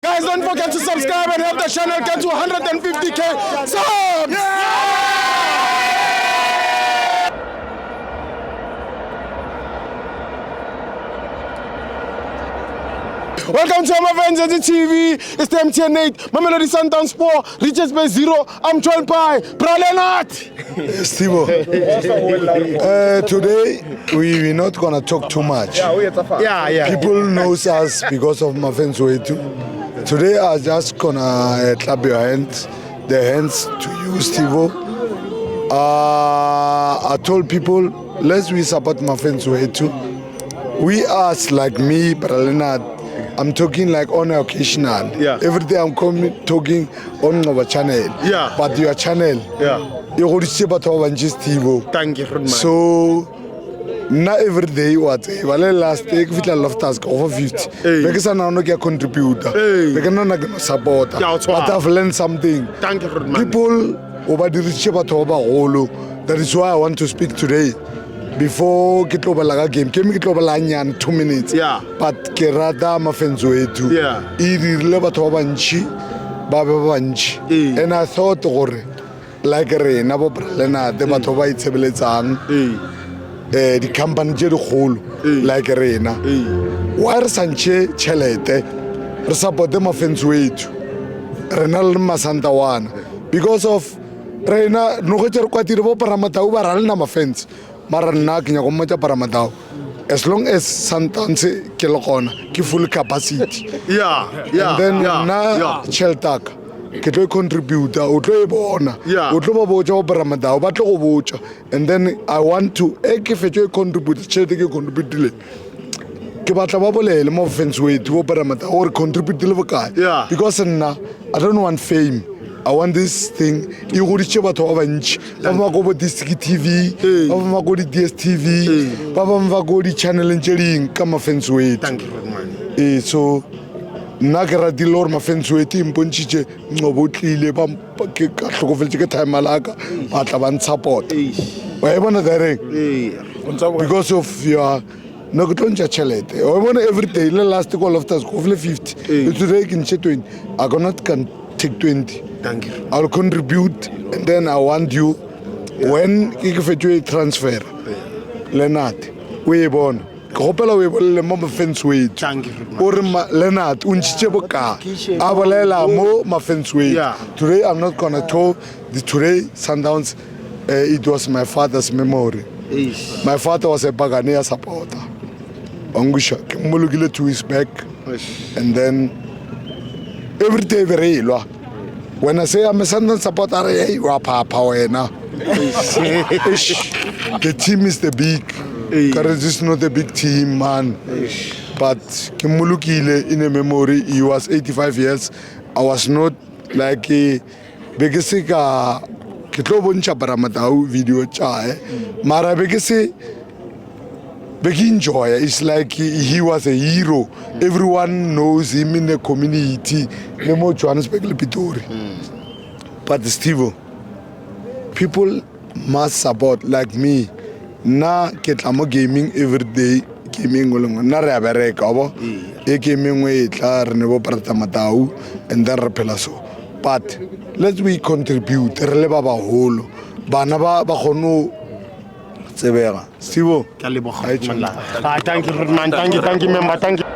Guys, don't forget to subscribe and help the channel get to 150k subs! Welcome to my friends at the TV. It's the MTN 8, Mamelodi Sundowns 4, Richards Bay 0. I'm joined by Pralenat. Steve, today we're not gonna talk too much. Yeah. People knows us because of my friends way too. Today I'm just gonna clap your hands, the hands to you, Steve. I told people let's we support my friends way too. We us like me, Pralenat. I'm talking like on occasional. Yeah. Every day I'm talking on our channel. Yeah. But your channel. Yeah. You Steve. Thank you, man. So not every day what last day if I love task over 50. Because I now get contributor. Because I not support. But I've learned something. Thank you, man. People over the that is why I want to speak today. Before get over like a game, came get over like 2 minutes. Yeah. But Kerada my friends way too. Yeah. And I thought like Rena Bobrelena, the Batoba Itebelezang, the company the whole like Rena. Why Sanche Chelete support them offense way too. Renal Masantawan. Because of Rena, no Quatiro Paramata over Alnam offense. Maranak Yagomaja Paramatao. As long as Santanse Kilokona, full capacity. Yeah. And then na Cheltak. Kito contributor, Utloebona, Utloboja Paramatao, Batlobocha. And then I want to contribute, Chetik contribute. Kibatabole, more fence way to Paramata or contribute to Lovakai. Yeah. Because I don't want fame. I want this thing. You go to Chebatovich, Papa go to District TV, Papa go to DSTV, Papa go to Channel and Jerry, come a fence way. Thank you, man. So, Nagara di Lord, my fence way, Tim Ponchiche, Nobotli, Lebam, Kakovic, time Malaga, Atavan support. Whatever the because of your. No, don't chalete. I want every day. Last call of us, go 50. Today can 20. I cannot take 20. Thank you. I'll contribute, and then I want you when you transfer. Lenat, we born. Kopela we will mama fence way. Thank you. Or Lenat, unchicheboka. Abalela mo ma fence way. Today I'm not gonna talk. Today Sundowns. It was my father's memory. My father was a Bagania supporter. Angusha, Mulugile to his back, and then every day very low. When I say I'm a Sundowns supporter, you are Papa now. The team is the big. Because it's not a big team, man. But Kimulukile in a memory, he was 85 years. I was not like a Begesika. Kitloboncha Paramatau video chae. Mara Begese enjoy. It's like he was a hero. Everyone knows him in the community. Nemo Johannesburg Pitori. But Steve, people must support like me. Na ketlamo gaming every day. Gaming na rabere kabo. E gaming we tla re nebo Paramatau and then repelaso. But let's we contribute. Re le ba baholo. Bana ba kgono tsebega. Steve, Thank you, man. Thank you, member. Thank you.